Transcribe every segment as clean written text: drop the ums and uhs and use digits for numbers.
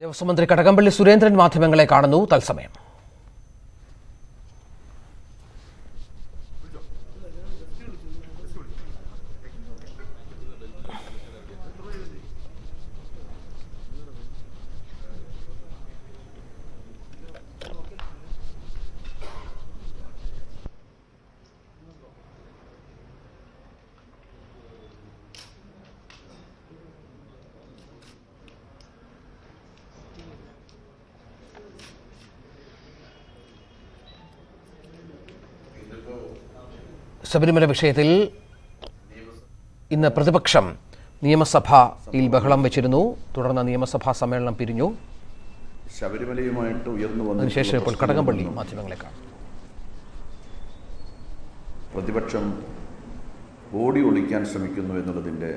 ദേവസ്വം മന്ത്രി കടകംപള്ളി സുരേന്ദ്രൻ മാധ്യമങ്ങളെ കാണുന്നു തത്സമയം. ശബരിമല വിഷയത്തിൽ ഇന്ന് പ്രതിപക്ഷം നിയമസഭയിൽ ബഹളം വെച്ചിരുന്നു. തുടർന്ന് നിയമസഭാ സമ്മേളനം പിരിഞ്ഞു. ശബരിമലയുമായിട്ട് ഉയർന്നു വന്ന അതിനുശേഷം ഇപ്പോൾ കടകംപള്ളി മാധ്യമങ്ങളെ കാണും. പ്രതിപക്ഷം ഓടി ഒളിക്കാൻ ശ്രമിക്കുന്നു എന്നുള്ളതിൻ്റെ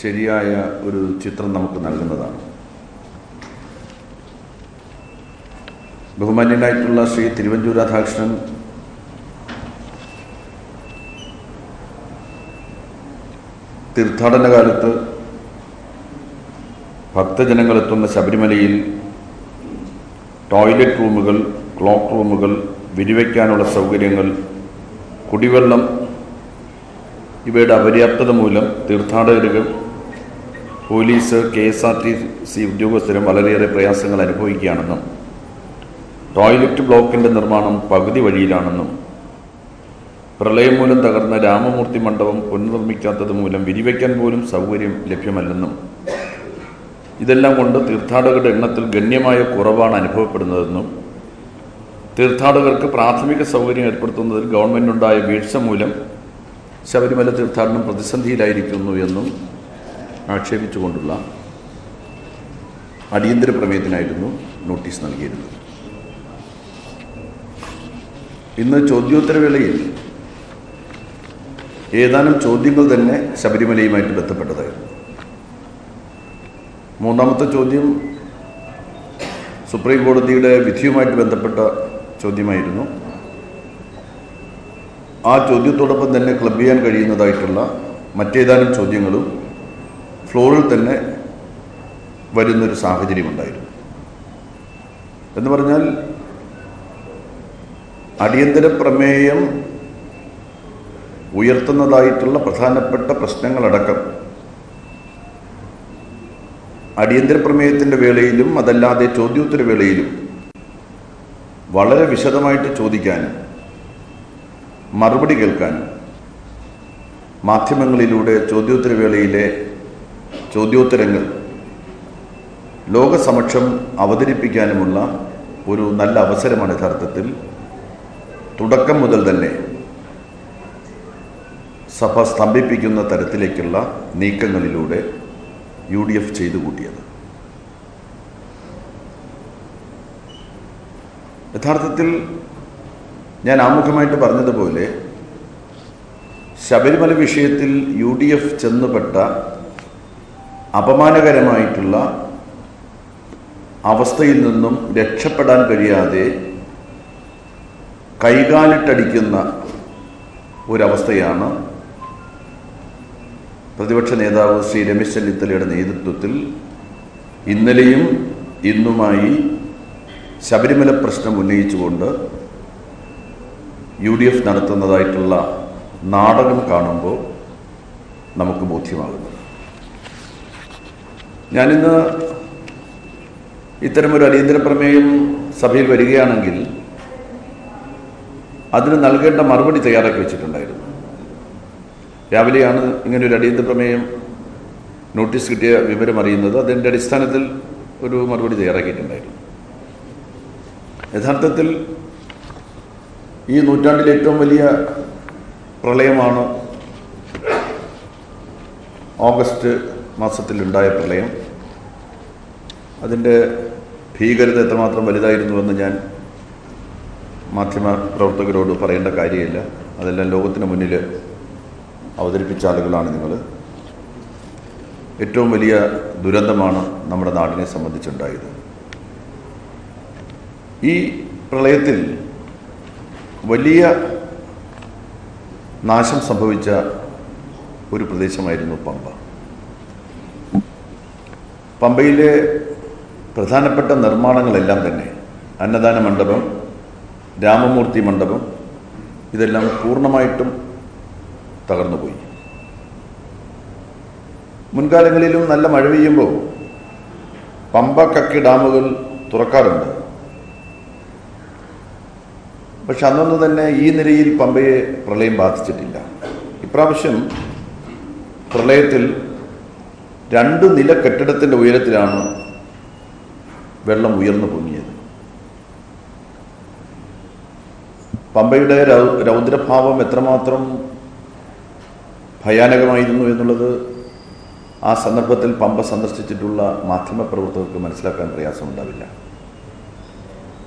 ശരിയായ ഒരു ചിത്രം നമുക്ക് നൽകുന്നതാണ്. ബഹുമാന്യനായിട്ടുള്ള ശ്രീ തിരുവഞ്ചൂർ രാധാകൃഷ്ണൻ തീർത്ഥാടന കാലത്ത് ഭക്തജനങ്ങളെത്തുന്ന ശബരിമലയിൽ ടോയ്ലറ്റ് റൂമുകൾ, ക്ലോക്ക് റൂമുകൾ, വിരിവയ്ക്കാനുള്ള സൗകര്യങ്ങൾ, കുടിവെള്ളം ഇവയുടെ അപര്യാപ്തത മൂലം തീർത്ഥാടകരും പോലീസ്, KSRTC ഉദ്യോഗസ്ഥരും വളരെയേറെ പ്രയാസങ്ങൾ അനുഭവിക്കുകയാണെന്നും ടോയ്ലറ്റ് ബ്ലോക്കിൻ്റെ നിർമ്മാണം പകുതി വഴിയിലാണെന്നും പ്രളയം മൂലം തകർന്ന രാമമൂർത്തി മണ്ഡപം പുനർനിർമ്മിക്കാത്തത് മൂലം വിരിവയ്ക്കാൻ പോലും സൗകര്യം ലഭ്യമല്ലെന്നും ഇതെല്ലാം കൊണ്ട് തീർത്ഥാടകരുടെ എണ്ണത്തിൽ ഗണ്യമായ കുറവാണ് അനുഭവപ്പെടുന്നതെന്നും തീർത്ഥാടകർക്ക് പ്രാഥമിക സൗകര്യം ഏർപ്പെടുത്തുന്നതിൽ ഗവൺമെൻറ്റുണ്ടായ വീഴ്ച മൂലം ശബരിമല തീർത്ഥാടനം പ്രതിസന്ധിയിലായിരിക്കുന്നു എന്നും ആക്ഷേപിച്ചുകൊണ്ടുള്ള അടിയന്തര പ്രമേയത്തിനായിരുന്നു നോട്ടീസ് നൽകിയിരുന്നത്. ഇന്ന് ചോദ്യോത്തരവേളയിൽ ഏതാനും ചോദ്യങ്ങൾ തന്നെ ശബരിമലയുമായിട്ട് ബന്ധപ്പെട്ടതായിരുന്നു. മൂന്നാമത്തെ ചോദ്യം സുപ്രീം കോടതിയുടെ വിധിയുമായിട്ട് ബന്ധപ്പെട്ട ചോദ്യമായിരുന്നു. ആ ചോദ്യത്തോടൊപ്പം തന്നെ ക്ലബ് ചെയ്യാൻ കഴിയുന്നതായിട്ടുള്ള മറ്റേതാനും ചോദ്യങ്ങളും ഫ്ലോറിൽ തന്നെ വരുന്നൊരു സാഹചര്യമുണ്ടായിരുന്നു. എന്ന് പറഞ്ഞാൽ അടിയന്തര പ്രമേയം ഉയർത്തുന്നതായിട്ടുള്ള പ്രധാനപ്പെട്ട പ്രശ്നങ്ങളടക്കം അടിയന്തര പ്രമേയത്തിൻ്റെ വേളയിലും അതല്ലാതെ ചോദ്യോത്തര വേളയിലും വളരെ വിശദമായിട്ട് ചോദിക്കാനും മറുപടി കേൾക്കാനും മാധ്യമങ്ങളിലൂടെ ചോദ്യോത്തര വേളയിലെ ചോദ്യോത്തരങ്ങൾ ലോകസമക്ഷം അവതരിപ്പിക്കാനുമുള്ള ഒരു നല്ല അവസരമാണ് യഥാർത്ഥത്തിൽ തുടക്കം മുതൽ തന്നെ സഭ സ്തംഭിപ്പിക്കുന്ന തരത്തിലേക്കുള്ള നീക്കങ്ങളിലൂടെ UDF ചെയ്തു കൂട്ടിയത്. യഥാർത്ഥത്തിൽ ഞാൻ ആമുഖമായിട്ട് പറഞ്ഞതുപോലെ ശബരിമല വിഷയത്തിൽ UDF ചെന്നുപെട്ട അപമാനകരമായിട്ടുള്ള അവസ്ഥയിൽ നിന്നും രക്ഷപ്പെടാൻ കഴിയാതെ കൈകാലിട്ടടിക്കുന്ന ഒരവസ്ഥയാണ് പ്രതിപക്ഷ നേതാവ് ശ്രീ രമേശ് ചെന്നിത്തലയുടെ നേതൃത്വത്തിൽ ഇന്നലെയും ഇന്നുമായി ശബരിമല പ്രശ്നം ഉന്നയിച്ചുകൊണ്ട് UDF നടത്തുന്നതായിട്ടുള്ള നാടകം കാണുമ്പോൾ നമുക്ക് ബോധ്യമാകുന്നത്. ഞാനിന്ന് ഇത്തരമൊരു അടിയന്തര പ്രമേയം സഭയിൽ വരികയാണെങ്കിൽ അതിന് നൽകേണ്ട മറുപടി തയ്യാറാക്കി വെച്ചിട്ടുണ്ടായിരുന്നു. രാവിലെയാണ് ഇങ്ങനൊരു അടിയന്തര പ്രമേയം നോട്ടീസ് കിട്ടിയ വിവരം അറിയുന്നത്. അതിൻ്റെ അടിസ്ഥാനത്തിൽ ഒരു മറുപടി തയ്യാറാക്കിയിട്ടുണ്ടായിരുന്നു. യഥാർത്ഥത്തിൽ ഈ നൂറ്റാണ്ടിലെ ഏറ്റവും വലിയ പ്രളയമാണ് ഓഗസ്റ്റ് മാസത്തിലുണ്ടായ പ്രളയം. അതിൻ്റെ ഭീകരത എത്രമാത്രം വലുതായിരുന്നുവെന്ന് ഞാൻ മാധ്യമ പ്രവർത്തകരോട് പറയേണ്ട കാര്യമില്ല. അതെല്ലാം ലോകത്തിന് മുന്നിൽ അവതരിപ്പിച്ച ആളുകളാണ് നിങ്ങൾ. ഏറ്റവും വലിയ ദുരന്തമാണ് നമ്മുടെ നാടിനെ സംബന്ധിച്ചുണ്ടായത്. ഈ പ്രളയത്തിൽ വലിയ നാശം സംഭവിച്ച ഒരു പ്രദേശമായിരുന്നു പമ്പ. പമ്പയിലെ പ്രധാനപ്പെട്ട നിർമ്മാണങ്ങളെല്ലാം തന്നെ അന്നദാന മണ്ഡപം, രാമമൂർത്തി മണ്ഡപം ഇതെല്ലാം പൂർണ്ണമായിട്ടും തകർന്നുപോയി. മുൻകാലങ്ങളിലും നല്ല മഴ പെയ്യുമ്പോൾ പമ്പ, കക്കി ഡാമുകൾ തുറക്കാറുണ്ട്. പക്ഷെ അന്നൊന്നും തന്നെ ഈ നിലയിൽ പമ്പയെ പ്രളയം ബാധിച്ചിട്ടില്ല. ഇപ്രാവശ്യം പ്രളയത്തിൽ 2 നില കെട്ടിടത്തിൻ്റെ ഉയരത്തിലാണ് വെള്ളം ഉയർന്നു പൊങ്ങിയത്. പമ്പയുടെ രൗദ്രഭാവം എത്രമാത്രം ഭയാനകമായിരുന്നു എന്നുള്ളത് ആ സന്ദർഭത്തിൽ പമ്പ സന്ദർശിച്ചിട്ടുള്ള മാധ്യമപ്രവർത്തകർക്ക് മനസ്സിലാക്കാൻ പ്രയാസമുണ്ടാവില്ല.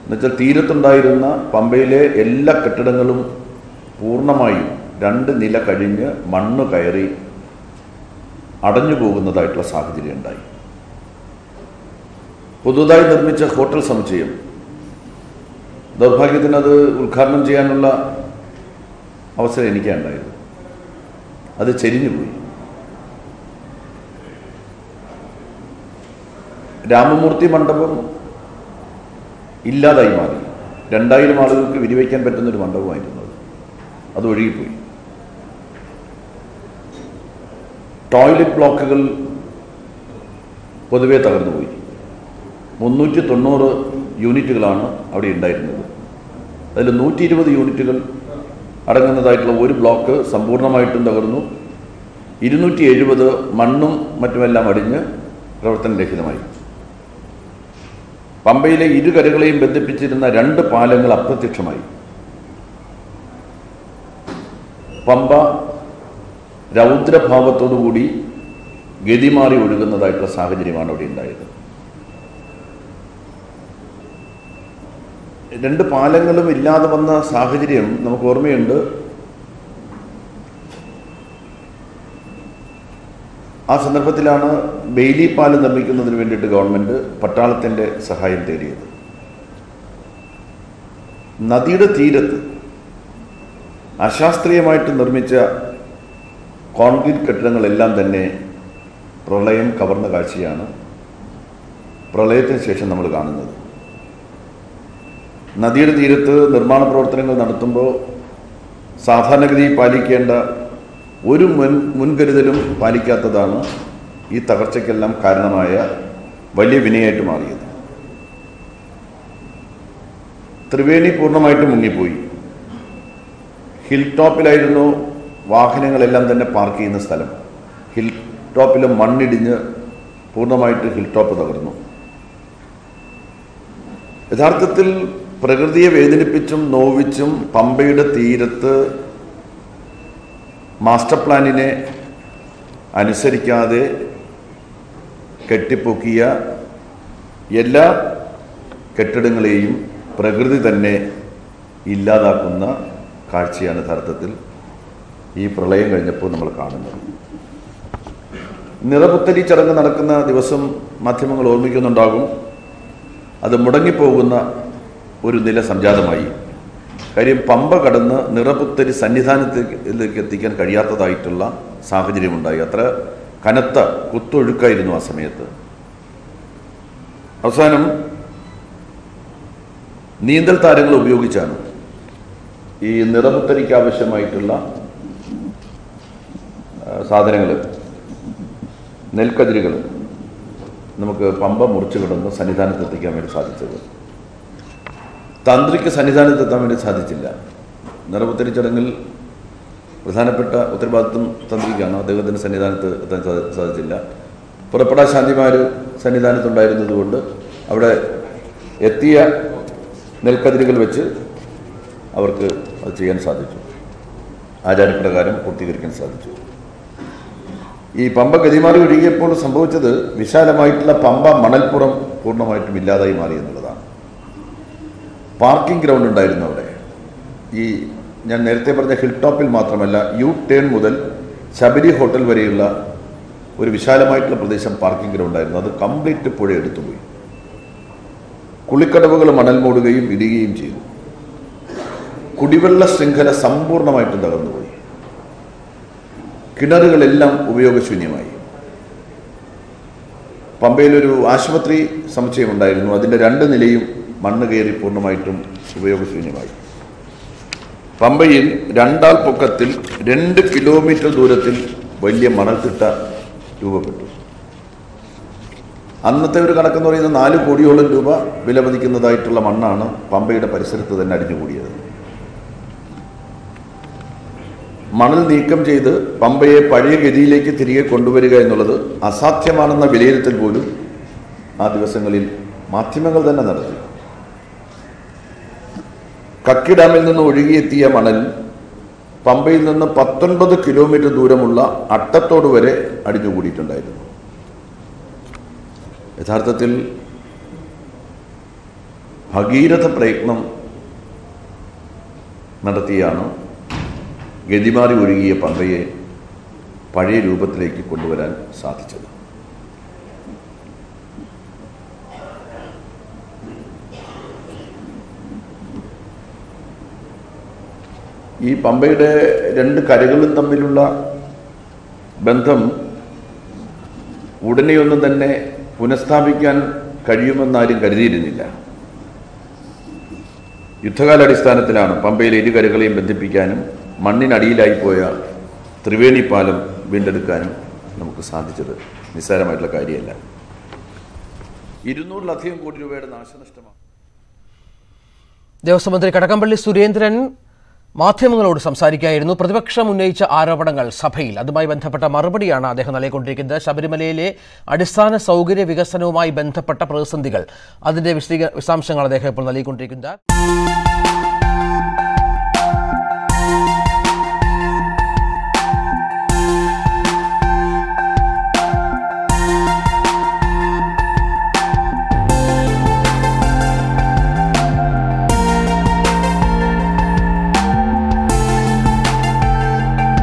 എന്നുവെച്ചാൽ തീരത്തുണ്ടായിരുന്ന പമ്പയിലെ എല്ലാ കെട്ടിടങ്ങളും പൂർണ്ണമായും 2 നില കഴിഞ്ഞ് മണ്ണ് കയറി അടഞ്ഞു പോകുന്നതായിട്ടുള്ള സാഹചര്യം ഉണ്ടായി. പുതുതായി നിർമ്മിച്ച ഹോട്ടൽ സമുച്ചയം ദൗർഭാഗ്യത്തിന് അത് ഉദ്ഘാടനം ചെയ്യാനുള്ള അവസരം എനിക്കുണ്ടായിരുന്നു. അത് ചെരിഞ്ഞുപോയി. രാമമൂർത്തി മണ്ഡപം ഇല്ലാതായി മാറി. 2000 ആളുകൾക്ക് വിരിവയ്ക്കാൻ പറ്റുന്നൊരു മണ്ഡപമായിരുന്നു. അത് ഒഴുകിപ്പോയി. ടോയ്ലറ്റ് ബ്ലോക്കുകൾ പൊതുവെ തകർന്നുപോയി. 390 യൂണിറ്റുകളാണ് അവിടെ ഉണ്ടായിരുന്നത്. അതിൽ 120 യൂണിറ്റുകൾ അടങ്ങുന്നതായിട്ടുള്ള ഒരു ബ്ലോക്ക് സമ്പൂർണ്ണമായിട്ടും തകർന്നു. 270 മണ്ണും മറ്റുമെല്ലാം അടിഞ്ഞ് പ്രവർത്തനരഹിതമായി. പമ്പയിലെ ഇരുകരകളെയും ബന്ധിപ്പിച്ചിരുന്ന 2 പാലങ്ങൾ അപ്രത്യക്ഷമായി. പമ്പ രൗദ്രഭാവത്തോടുകൂടി ഗതിമാറി ഒഴുകുന്നതായിട്ടുള്ള സാഹചര്യമാണ് അവിടെ ഉണ്ടായത്. 2 പാലങ്ങളും ഇല്ലാതെ വന്ന സാഹചര്യം നമുക്ക് ഓർമ്മയുണ്ട്. ആ സന്ദർഭത്തിലാണ് ബെയിലി പാലം നിർമ്മിക്കുന്നതിന് വേണ്ടിയിട്ട് ഗവൺമെൻറ് പട്ടാളത്തിൻ്റെ സഹായം തേടിയത്. നദിയുടെ തീരത്ത് അശാസ്ത്രീയമായിട്ട് നിർമ്മിച്ച കോൺക്രീറ്റ് കെട്ടിടങ്ങളെല്ലാം തന്നെ പ്രളയം കവർന്ന കാഴ്ചയാണ് പ്രളയത്തിന് ശേഷം നമ്മൾ കാണുന്നത്. നദിയുടെ തീരത്ത് നിർമ്മാണ പ്രവർത്തനങ്ങൾ നടത്തുമ്പോൾ സാധാരണഗതിയിൽ പാലിക്കേണ്ട ഒരു മുൻകരുതലും പാലിക്കാത്തതാണ് ഈ തകർച്ചയ്ക്കെല്ലാം കാരണമായ വലിയ വിനയായിട്ട് മാറിയത്. ത്രിവേണി പൂർണ്ണമായിട്ട് മുങ്ങിപ്പോയി. ഹിൽ ടോപ്പിലായിരുന്നു വാഹനങ്ങളെല്ലാം തന്നെ പാർക്ക് ചെയ്യുന്ന സ്ഥലം. ഹിൽ ടോപ്പിൽ മണ്ണിടിഞ്ഞ് പൂർണ്ണമായിട്ട് ഹിൽ ടോപ്പ് തകർന്നു. യഥാർത്ഥത്തിൽ പ്രകൃതിയെ വേദനിപ്പിച്ചും നോവിച്ചും പമ്പയുടെ തീരത്ത് മാസ്റ്റർ പ്ലാനിനെ അനുസരിക്കാതെ കെട്ടിപ്പൊക്കിയ എല്ലാ കെട്ടിടങ്ങളെയും പ്രകൃതി തന്നെ ഇല്ലാതാക്കുന്ന കാഴ്ചയാണ് യഥാർത്ഥത്തിൽ ഈ പ്രളയം കഴിഞ്ഞപ്പോൾ നമ്മൾ കാണുന്നത്. നിറപുത്തരി ചടങ്ങ് നടക്കുന്ന ദിവസം മാധ്യമങ്ങൾ ഓർമ്മിക്കുന്നുണ്ടാകും. അത് മുടങ്ങിപ്പോകുന്ന ഒരു നില സംജാതമായി. കാര്യം പമ്പ കടന്ന് നിറപുത്തരി സന്നിധാനത്തിലേക്ക് എത്തിക്കാൻ കഴിയാത്തതായിട്ടുള്ള സാഹചര്യമുണ്ടായി. അത്ര കനത്ത കുത്തൊഴുക്കായിരുന്നു ആ സമയത്ത്. അവസാനം നീന്തൽ താരങ്ങൾ ഉപയോഗിച്ചാണ് ഈ നിറപുത്തരിക്ക് ആവശ്യമായിട്ടുള്ള സാധനങ്ങൾ, നെൽക്കതിരുകൾ നമുക്ക് പമ്പ മുറിച്ചു കിടന്ന് സന്നിധാനത്ത് എത്തിക്കാൻ വേണ്ടി സാധിച്ചത്. തന്ത്രിക്ക് സന്നിധാനത്തെത്താൻ വേണ്ടി സാധിച്ചില്ല. നിറപുത്തരി ചടങ്ങിൽ പ്രധാനപ്പെട്ട ഉത്തരവാദിത്വം തന്ത്രിക്കാണ്. അദ്ദേഹത്തിന് സന്നിധാനത്ത് എത്താൻ സാധിച്ചില്ല. പുറപ്പെടാൻ ശാന്തിമാർ സന്നിധാനത്തുണ്ടായിരുന്നതുകൊണ്ട് അവിടെ എത്തിയ നെൽക്കതിരുകൾ വെച്ച് അവർക്ക് അത് ചെയ്യാൻ സാധിച്ചു. ആചാരപ്രകാരം പൂർത്തീകരിക്കാൻ സാധിച്ചു. ഈ പമ്പ ഗതിമാറി ഒഴുകിയപ്പോൾ സംഭവിച്ചത് വിശാലമായിട്ടുള്ള പമ്പ മണൽപ്പുറം പൂർണ്ണമായിട്ടും ഇല്ലാതായി മാറി എന്നുള്ളതാണ്. പാർക്കിംഗ് ഗ്രൗണ്ട് ഉണ്ടായിരുന്നു അവിടെ. ഈ ഞാൻ നേരത്തെ പറഞ്ഞ ഹിൽ ടോപ്പിൽ മാത്രമല്ല, യു ടേൺ മുതൽ ശബരി ഹോട്ടൽ വരെയുള്ള ഒരു വിശാലമായിട്ടുള്ള പ്രദേശം പാർക്കിംഗ് ഗ്രൗണ്ട് ആയിരുന്നു. അത് കംപ്ലീറ്റ് പുഴ എടുത്തുപോയി. കുളിക്കടവുകൾ മണൽ മൂടുകയും ഇടുകയും ചെയ്തു. കുടിവെള്ള ശൃംഖല സമ്പൂർണ്ണമായിട്ടും തകർന്നുപോയി. കിണറുകളെല്ലാം ഉപയോഗശൂന്യമായി. പമ്പയിലൊരു ആശുപത്രി സമുച്ചയമുണ്ടായിരുന്നു. അതിൻ്റെ 2 നിലയും മണ്ണ് കയറി പൂർണ്ണമായിട്ടും ഉപയോഗശൂന്യമായി. പമ്പയിൽ 2 ആൾ പൊക്കത്തിൽ 2 കിലോമീറ്റർ ദൂരത്തിൽ വലിയ മണൽത്തിട്ട രൂപപ്പെട്ടു. അന്നത്തെ ഒരു കണക്കെന്ന് പറയുന്നത് 4 കോടിയോളം രൂപ വിലമതിക്കുന്നതായിട്ടുള്ള മണ്ണാണ് പമ്പയുടെ പരിസരത്ത് തന്നെ അടിഞ്ഞുകൂടിയത്. മണൽ നീക്കം ചെയ്ത് പമ്പയെ പഴയ ഗതിയിലേക്ക് തിരികെ കൊണ്ടുവരിക എന്നുള്ളത് അസാധ്യമാണെന്ന വിലയിരുത്തൽ പോലും ആ ദിവസങ്ങളിൽ മാധ്യമങ്ങൾ തന്നെ നടത്തി. കക്കി ഡാമിൽ നിന്ന് ഒഴുകിയെത്തിയ മണൽ പമ്പയിൽ നിന്ന് 19 കിലോമീറ്റർ ദൂരമുള്ള അട്ടത്തോട് വരെ അടിഞ്ഞുകൂടിയിട്ടുണ്ടായിരുന്നു. യഥാർത്ഥത്തിൽ ഭഗീരഥ പ്രയത്നം നടത്തിയാണ് ഗതിമാറി ഒഴുകിയ പമ്പയെ പഴയ രൂപത്തിലേക്ക് കൊണ്ടുവരാൻ സാധിച്ചത്. ഈ പമ്പയുടെ 2 കരകളും തമ്മിലുള്ള ബന്ധം ഉടനെയൊന്നും തന്നെ പുനഃസ്ഥാപിക്കാൻ കഴിയുമെന്നാരും കരുതിയിരുന്നില്ല. യുദ്ധകാലാടിസ്ഥാനത്തിലാണ് പമ്പയിലെ 2 കരകളെയും ബന്ധിപ്പിക്കാനും മണ്ണിനടിയിലായി പോയ ത്രിവേണി പാലം വീണ്ടെടുക്കാനും നമുക്ക് സാധിച്ചത്. നിസ്സാരമായിട്ടുള്ള കാര്യമല്ല. 200-ലധികം കോടി രൂപയുടെ നാശനഷ്ടമാണ്. ദേവസ്വം മന്ത്രി കടകംപള്ളി സുരേന്ദ്രൻ മാധ്യമങ്ങളോട് സംസാരിക്കുകയായിരുന്നു. പ്രതിപക്ഷം ഉന്നയിച്ച ആരോപണങ്ങൾ സഭയിൽ, അതുമായി ബന്ധപ്പെട്ട മറുപടിയാണ് അദ്ദേഹം നൽകിക്കൊണ്ടിരിക്കുന്നത്. ശബരിമലയിലെ അടിസ്ഥാന സൗകര്യ വികസനവുമായി ബന്ധപ്പെട്ട പ്രതിസന്ധികൾ, അതിന്റെ വിശദാംശങ്ങൾ അദ്ദേഹം ഇപ്പോൾ നൽകിക്കൊണ്ടിരിക്കുന്നത്.